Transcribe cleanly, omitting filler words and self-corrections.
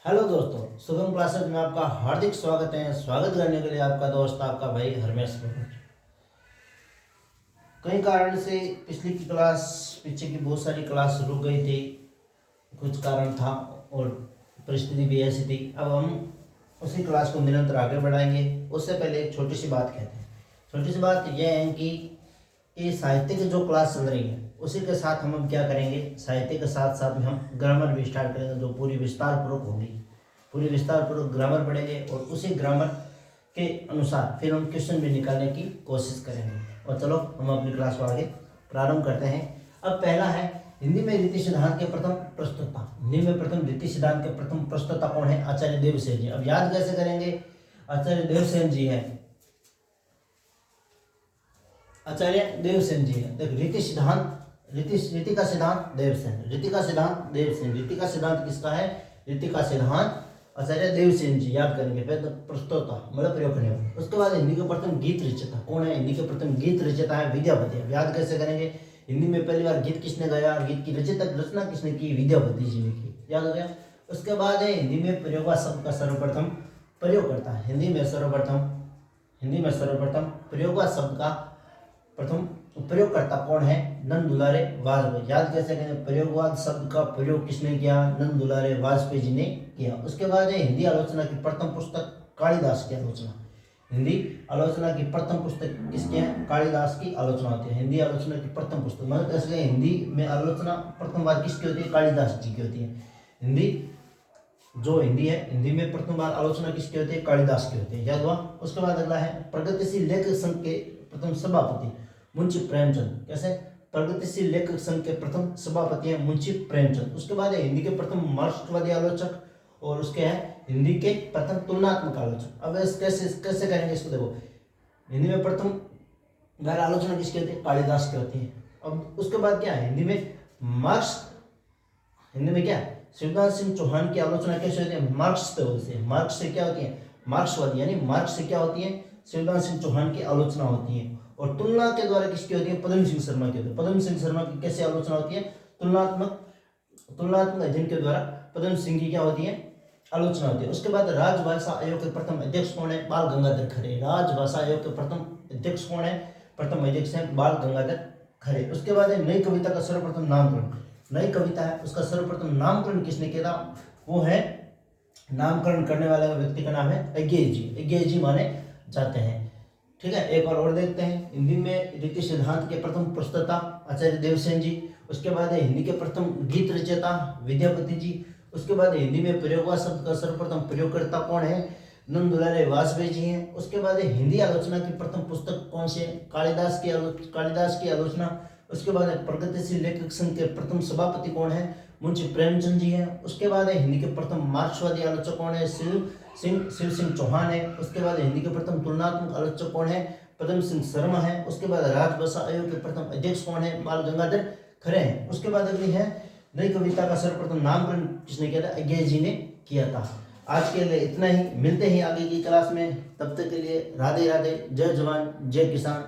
Hello दोस्तों, Shubham classes में आपका हार्दिक स्वागत है। स्वागत करने के लिए आपका दोस्त आपका भाई हरमेश। कई कारण से पीछे की बहुत सारी क्लास रुक गई थी। कुछ कारण था और परिस्थिति भी ऐसी थी। अब हम उसी क्लास को निरंतर आगे बढ़ाएंगे। उससे पहले एक छोटी सी बात कहते हैं। छोटी सी बात यह है कि साहित्य की जो क्लास चल रही है उसी के साथ हम क्या करेंगे, साहित्य के साथ साथ में हम ग्रामर भी स्टार्ट करेंगे, जो पूरी विस्तार पूर्वक होगी। पूरी विस्तार पूर्वक ग्रामर पढ़ेंगे और उसी ग्रामर के अनुसार फिर हम क्वेश्चन भी निकालने की कोशिश करेंगे। और चलो हम अपनी क्लास को आगे प्रारंभ करते हैं। अब पहला है हिंदी में रीति सिद्धांत के प्रथम प्रस्तुता। हिंदी में प्रथम रीति सिद्धांत के प्रथम प्रस्तुता कौन है? आचार्य देवसेन जी। अब याद कैसे करेंगे? आचार्य देवसेन जी है। आचार्य देवसेन जी है। देखो रीति सिद्धांत, रीति का सिद्धांत देवसेन। रीति का सिद्धांत देवसेन। रीति का सिद्धांत किसका है? रीति का सिद्धांत आचार्य देवसेन जी। याद करेंगे पहले प्रस्तोता मतलब प्रयोग करने वाले। उसके बाद हिंदी के प्रथम गीत रचयिता कौन है? हिंदी के प्रथम गीत रचयिता है विद्यापति। याद कैसे करेंगे? हिंदी में पहली बार गीत किसने गाया? गीत की रचना किसने की? विद्यापति जी ने की। याद हो गया। उसके बाद है हिंदी में प्रयोगवा शब्द का सर्वप्रथम प्रयोग करता है। हिंदी में सर्वप्रथम प्रयोगवा शब्द का प्रथम प्रयोगकर्ता कौन है? नंद दुलारे वाजपेयी। याद कैसे करें? प्रयोगवाद शब्द का प्रयोग किसने किया? नंद दुलारे वाजपेयी जी ने किया। उसके बाद है हिंदी आलोचना की प्रथम पुस्तक कालिदास की आलोचना। हिंदी आलोचना की प्रथम पुस्तक किसकी है? कालिदास की आलोचना होती है। हिंदी आलोचना की प्रथम पुस्तक मतलब ऐसे हिंदी में आलोचना प्रथम बार किसकी होती है? कालिदास जी की होती है। हिंदी है, हिंदी में प्रथम बार आलोचना किसकी होती है? कालिदास की होती है। याद हुआ। उसके बाद अगला है प्रगतिशील लेखक संघ के प्रथम सभापति मुंशी प्रेमचंद। कैसे? प्रगतिशील लेखक संघ के प्रथम सभापति हैं मुंशी प्रेमचंद। उसके बाद है हिंदी के प्रथम मार्क्सवादी आलोचक और उसके है हिंदी के प्रथम तुलनात्मक आलोचक। अब कैसे करेंगे इसको? देखो हिंदी में प्रथम बार आलोचना किसकी होती है? कालिदास की होती है। अब उसके बाद क्या है? हिंदी में क्या है? शिवदास सिंह चौहान की आलोचना कैसे होती है? मार्क्स पे होती है। मार्क्स से क्या होती है? मार्क्सवादी यानी मार्क्स से क्या होती है? शिवदास सिंह चौहान की आलोचना होती है। और तुलना के द्वारा किसकी होती है? पद्म सिंह शर्मा की होती है। पद्म सिंह शर्मा की कैसे आलोचना होती है? तुलनात्मक अध्ययन के द्वारा पद्म सिंह की क्या होती है? आलोचना होती है। उसके बाद राजभाषा आयोग के प्रथम अध्यक्ष कौन है? बाल गंगाधर खरे। राजभाषा आयोग के प्रथम अध्यक्ष कौन है? प्रथम अध्यक्ष है बाल गंगाधर खरे। उसके बाद है नई कविता का सर्वप्रथम नामकरण। नई कविता है उसका सर्वप्रथम नामकरण किसने किया था? वो है नामकरण करने वाले व्यक्ति का नाम है अज्ञेय जी। अज्ञेय जी माने जाते हैं। ठीक है, एक और देखते हैं। हिंदी में रीति सिद्धांत के प्रथम प्रस्तुता आचार्य देवसेन जी। उसके बाद है हिंदी के प्रथम गीत रचयिता विद्यापति जी। उसके बाद हिंदी में प्रयोगवा शब्द का सर्वप्रथम प्रयोगकर्ता कौन है? नंद दुलारे वाजपेयी जी हैं। उसके बाद है हिंदी आलोचना की प्रथम पुस्तक कौन से? कालिदास की आलोचना। उसके बाद है प्रगतिशील लेखक संघ के प्रथम सभापति कौन है? मुंशी प्रेमचंद जी हैं। उसके बाद है हिंदी के प्रथम मार्क्सवादी आलोचक कौन है? शिव सिंह चौहान है। उसके बाद हिंदी के प्रथम तुलनात्मक आलोचक कौन है? पद्म सिंह शर्मा है। उसके बाद राजभाषा आयोग के प्रथम अध्यक्ष कौन है? बाल गंगाधर खरे हैं। उसके बाद अगली है नई कविता का सर्वप्रथम नामकरण किसने किया था? अज्ञेय जी ने किया था। आज के लिए इतना ही। मिलते हैं आगे की क्लास में। तब तक के लिए राधे राधे। जय जवान जय किसान।